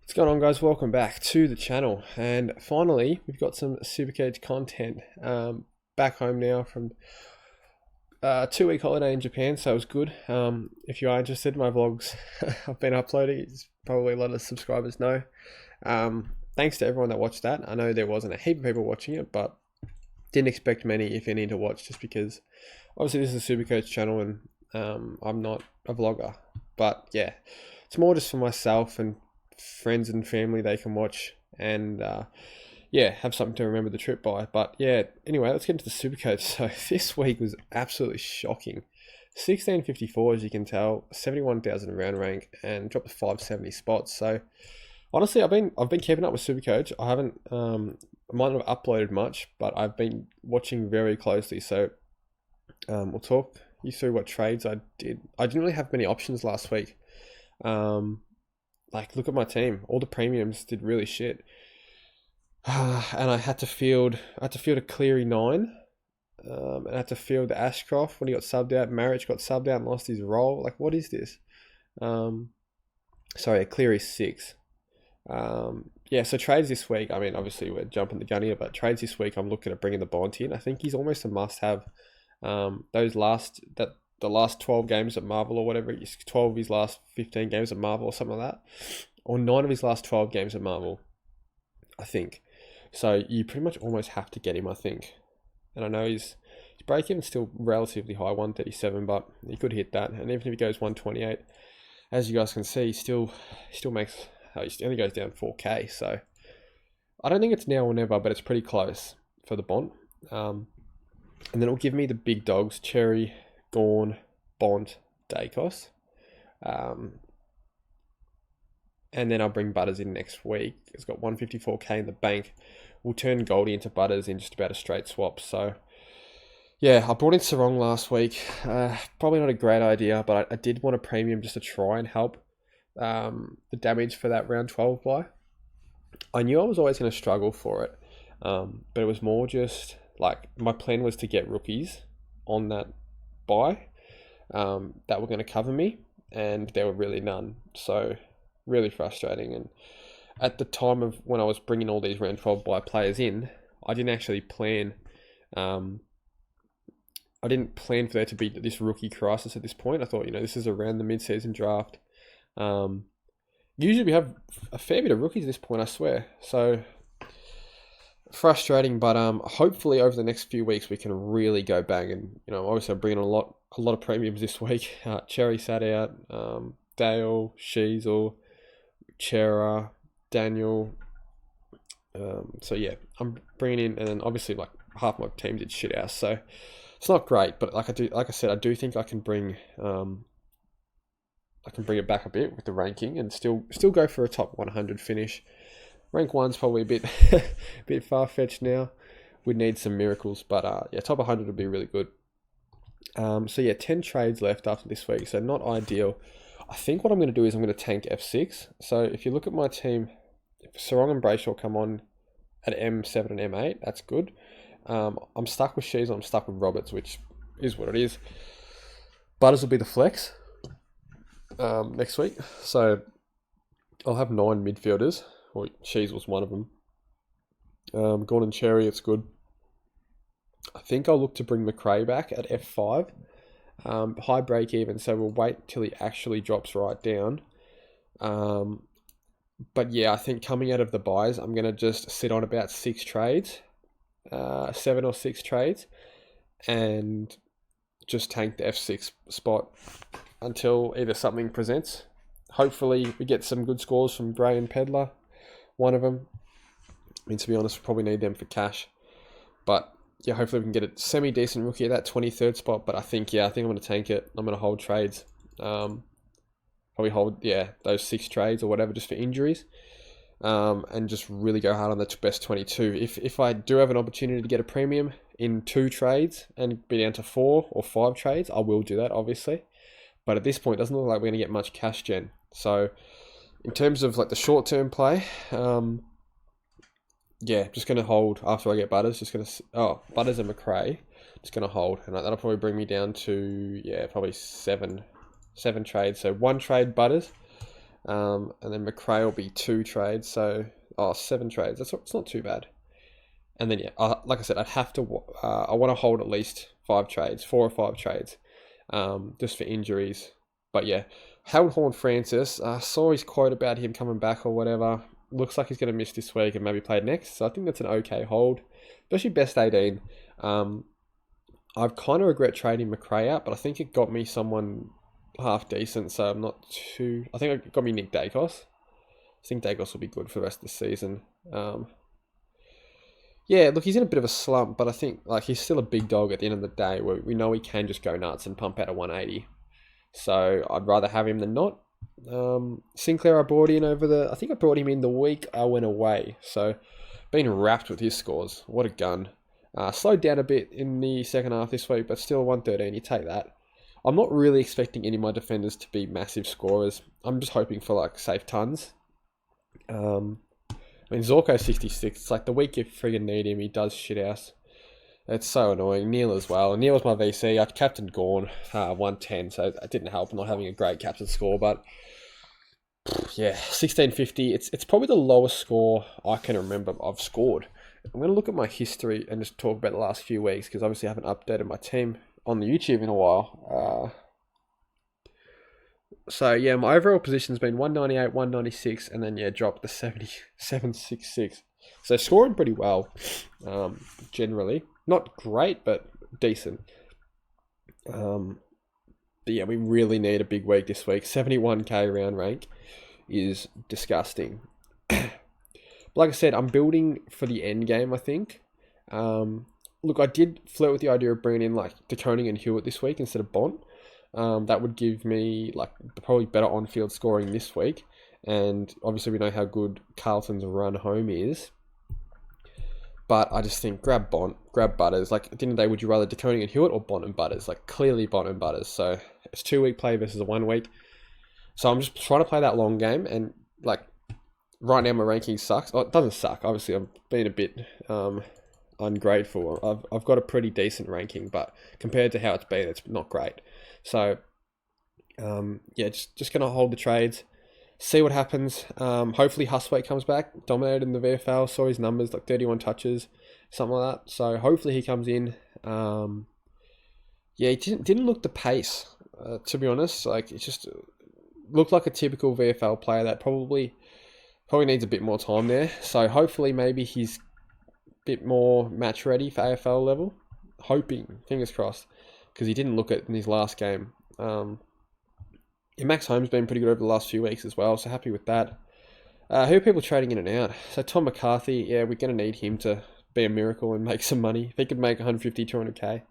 What's going on, guys? Welcome back to the channel, and finally we've got some Supercoach content back home now from a 2-week holiday in Japan, so it was good. If you are interested, my vlogs I've been uploading, it's probably a lot of subscribers know. Thanks to everyone that watched that. I know there wasn't a heap of people watching it, but didn't expect many, if any, to watch, just because obviously this is a Supercoach channel and I'm not a vlogger. But yeah, it's more just for myself and friends and family they can watch, and yeah, have something to remember the trip by. But yeah, anyway, let's get into the Supercoach. So this week was absolutely shocking. 1654, as you can tell, 71,000 round rank, and dropped to 570 spots. So honestly, I've been keeping up with Supercoach. I haven't I might not have uploaded much, but I've been watching very closely. So we'll talk you through what trades I did. I didn't really have many options last week. Like, look at my team. All the premiums did really shit. And I had to field a Cleary 9. And I had to field the Ashcroft when he got subbed out. Marriage got subbed out and lost his role. Like, what is this? Sorry, a Cleary 6. Yeah, so trades this week. I mean, obviously we're jumping the gun here, but trades this week, I'm looking at bringing the Bont in. I think he's almost a must-have. The last 12 games at Marvel or whatever, 12 of his last 15 games at Marvel or something like that, or 9 of his last 12 games at Marvel, I think. So you pretty much almost have to get him, I think. And I know his break-even is still relatively high, 137, but he could hit that. And even if he goes 128, as you guys can see, he still makes, he only goes down 4k. So I don't think it's now or never, but it's pretty close for the Bont. And then it'll give me the big dogs: Cherry, Gorn, Bont, Dacos. And then I'll bring Butters in next week. It's got 154k in the bank. We'll turn Goldie into Butters in just about a straight swap. So yeah, I brought in Sarong last week. Probably not a great idea, but I did want a premium just to try and help the damage for that round 12 buy. I knew I was always going to struggle for it, but it was more just like my plan was to get rookies on that buy that were going to cover me, and there were really none. So really frustrating. And at the time of when I was bringing all these round 12 buy players in, I didn't actually plan. I didn't plan for there to be this rookie crisis at this point. I thought, this is around the mid-season draft. Usually we have a fair bit of rookies at this point, I swear. So frustrating, but hopefully over the next few weeks we can really go bang. And obviously I'm bringing a lot of premiums this week. Cherry sat out, Dale, Sheasel, Chera, Daniel. So yeah, I'm bringing in, and then obviously like half my team did shit out, so it's not great. But like I said, I do think I can bring it back a bit with the ranking and still go for a top 100 finish. Rank 1's probably a bit far-fetched now. We'd need some miracles, but yeah, top 100 would be really good. So yeah, 10 trades left after this week, so not ideal. I think what I'm going to do is I'm going to tank F6. So if you look at my team, if Sarong and Brayshaw come on at M7 and M8, that's good. I'm stuck with Shees, I'm stuck with Roberts, which is what it is. Butters will be the flex next week. So I'll have 9 midfielders. Well, Shees was one of them. Gordon Cherry, it's good. I think I'll look to bring McRae back at F5. High break even, so we'll wait till he actually drops right down. But yeah, I think coming out of the buys, I'm going to just sit on about 6 trades, 7 or 6 trades, and just tank the F6 spot until either something presents. Hopefully we get some good scores from Gray and Pedler, one of them. I mean, to be honest, we probably need them for cash, but yeah, hopefully we can get a semi-decent rookie at that 23rd spot. But I think I'm going to tank it. I'm going to hold trades. Probably hold, those 6 trades or whatever just for injuries. And just really go hard on the best 22. If I do have an opportunity to get a premium in 2 trades and be down to 4 or 5 trades, I will do that, obviously. But at this point, it doesn't look like we're going to get much cash gen. So in terms of like the short-term play, yeah, just going to hold after I get Butters. Butters and McRae. Just going to hold. And that'll probably bring me down to, probably 7 trades. So 1 trade Butters, And then McRae will be 2 trades, so 7 trades. It's not too bad. And then like I said, I'd have to. I want to hold at least 4 or 5 trades, just for injuries. But yeah, Howard Horn-Francis. Saw his quote about him coming back or whatever. Looks like he's going to miss this week and maybe play next. So I think that's an okay hold, especially best 18. I've kind of regret trading McRae out, but I think it got me someone half decent, so I'm not too... I think it got me Nick Dacos. I think Dacos will be good for the rest of the season. Yeah, look, he's in a bit of a slump, but I think he's still a big dog at the end of the day. We know he can just go nuts and pump out a 180. So I'd rather have him than not. Sinclair, I brought in I think I brought him in the week I went away. So been wrapped with his scores. What a gun. Slowed down a bit in the second half this week, but still 113. You take that. I'm not really expecting any of my defenders to be massive scorers. I'm just hoping for safe tons. I mean, Zorko 66. It's like the week you friggin' need him, he does shithouse. It's so annoying. Neil as well. Neil was my VC. I captained Gorn 110, so it didn't help not having a great captain score. But yeah, 1650. It's probably the lowest score I can remember I've scored. I'm going to look at my history and just talk about the last few weeks, because obviously I haven't updated my team on the YouTube in a while. So yeah, my overall position's been 198, 196, and then dropped to 7766. So scoring pretty well, generally. Not great, but decent. But yeah, we really need a big week this week. 71k round rank is disgusting. Like I said, I'm building for the end game, I think. Look, I did flirt with the idea of bringing in De Koning and Hewitt this week instead of Bont. That would give me probably better on-field scoring this week. And obviously we know how good Carlton's run home is. But I just think grab Bont, grab Butters. At the end of the day, would you rather De Koning and Hewitt or Bont and Butters? Clearly Bont and Butters. So it's 2-week play versus a 1 week. So I'm just trying to play that long game, and right now my ranking sucks. Oh, it doesn't suck. Obviously, I'm being a bit ungrateful. I've got a pretty decent ranking, but compared to how it's been, it's not great. So, yeah, just going to hold the trades, see what happens. Hopefully Hustwaite comes back, dominated in the VFL, saw his numbers, 31 touches, something like that. So hopefully he comes in. Yeah, he didn't look the pace, to be honest. It just looked like a typical VFL player that probably needs a bit more time there. So hopefully maybe he's a bit more match ready for AFL level. Hoping, fingers crossed, because he didn't look it in his last game. Max Holmes been pretty good over the last few weeks as well, so happy with that. Who are people trading in and out? So Tom McCarthy, yeah, we're going to need him to be a miracle and make some money. If he could make 150, 200k,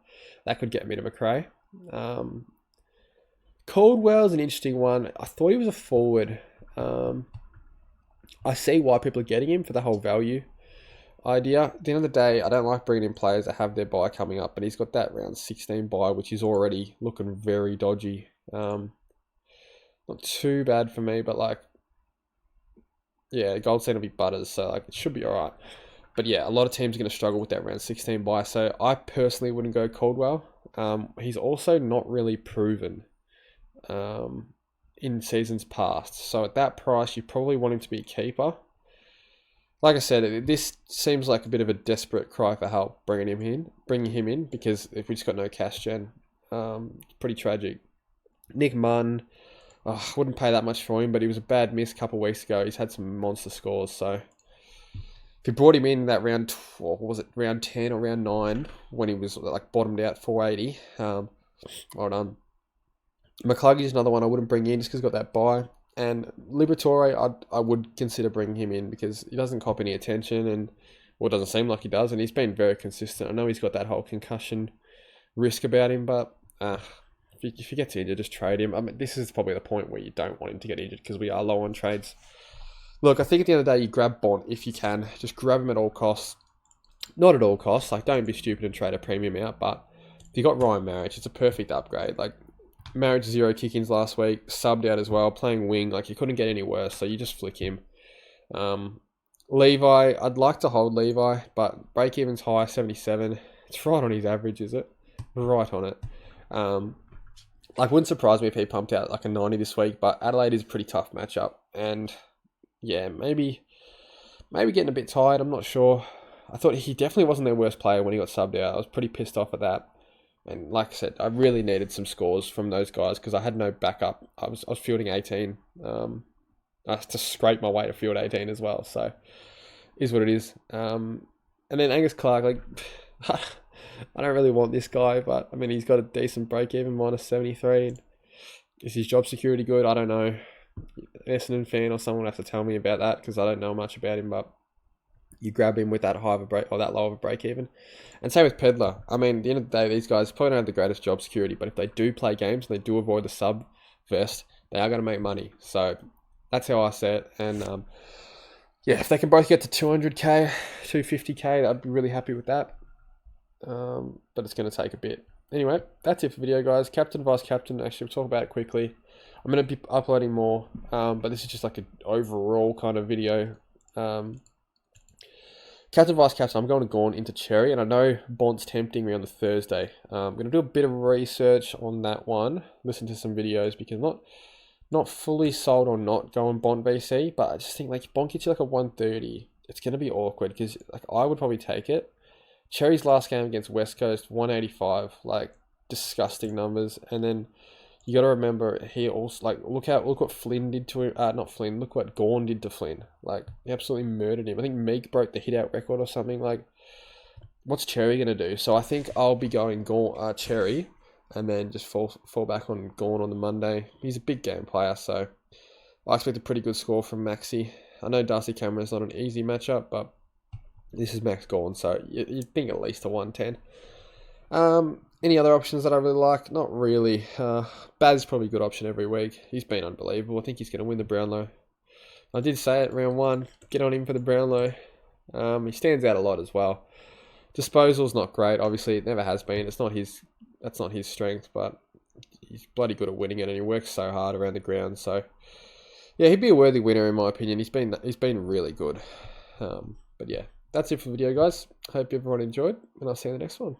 that could get me to McRae. Caldwell's an interesting one. I thought he was a forward. I see why people are getting him for the whole value idea. At the end of the day, I don't like bringing in players that have their buy coming up, but he's got that round 16 buy, which is already looking very dodgy. Not too bad for me, but yeah, Goldstein will be Butters, so it should be alright. But yeah, a lot of teams are going to struggle with that round 16 buy, so I personally wouldn't go Caldwell. He's also not really proven in seasons past, so at that price, you probably want him to be a keeper. Like I said, this seems like a bit of a desperate cry for help bringing him in, because if we just got no cash gen, it's pretty tragic. Nick Munn, I wouldn't pay that much for him, but he was a bad miss a couple of weeks ago. He's had some monster scores, so if you brought him in that round, what was it, round 10 or round 9, when he was bottomed out 480, well done. McCluggey's another one I wouldn't bring in just because he's got that buy. And Liberatore, I would consider bringing him in because he doesn't cop any attention, and it doesn't seem like he does, and he's been very consistent. I know he's got that whole concussion risk about him, but if he gets injured, just trade him. I mean, this is probably the point where you don't want him to get injured because we are low on trades. Look, I think at the end of the day, you grab Bont if you can. Just grab him at all costs. Not at all costs. Don't be stupid and trade a premium out, but if you got Ryan Marriage, it's a perfect upgrade. Marriage 0 kick-ins last week, subbed out as well, playing wing. You couldn't get any worse, so you just flick him. Levi, I'd like to hold Levi, but break-even's high, 77. It's right on his average, is it? Right on it. Wouldn't surprise me if he pumped out a 90 this week, but Adelaide is a pretty tough matchup. and yeah, maybe getting a bit tired. I'm not sure. I thought he definitely wasn't their worst player when he got subbed out. I was pretty pissed off at that. And like I said, I really needed some scores from those guys because I had no backup. I was fielding 18. I had to scrape my way to field 18 as well. So, is what it is. And then Angus Clark, like, I don't really want this guy, but I mean, he's got a decent break even, -73. Is his job security good? I don't know. Essendon fan or someone will have to tell me about that because I don't know much about him, but you grab him with that high of a break or that low of a break even. And same with Pedler. I mean, at the end of the day, these guys probably don't have the greatest job security, but if they do play games and they do avoid the sub first, they are going to make money. So that's how I see it. And yeah, if they can both get to 200k, 250k, I'd be really happy with that. But it's going to take a bit. Anyway, that's it for the video, guys. Captain, vice captain. Actually, we'll talk about it quickly. I'm going to be uploading more, but this is just like an overall kind of video. Captain, vice captain, I'm going to Gawn into Cherry, and I know Bont's tempting me on the Thursday. I'm going to do a bit of research on that one, listen to some videos, because I'm not fully sold on not going Bont VC, but I just think like Bont gets you like a 130. It's going to be awkward, because like I would probably take it. Cherry's last game against West Coast, 185, like disgusting numbers, and then you got to remember he also like look what Flynn did to him. Not Flynn. Look what Gawn did to Flynn. Like he absolutely murdered him. I think Meek broke the hit out record or something. Like what's Cherry gonna do? So I think I'll be going Gawn, Cherry, and then just fall back on Gawn on the Monday. He's a big game player, so I expect a pretty good score from Maxi. I know Darcy Cameron's not an easy matchup, but this is Max Gawn, so you'd think at least a 110. Any other options that I really like? Not really. Baz probably a good option every week. He's been unbelievable. I think he's going to win the Brownlow. I did say it round 1. Get on him for the Brownlow. He stands out a lot as well. Disposal's not great. Obviously, it never has been. That's not his strength, but he's bloody good at winning it, and he works so hard around the ground. So yeah, he'd be a worthy winner in my opinion. He's been really good. But yeah, that's it for the video, guys. Hope everyone enjoyed, and I'll see you in the next one.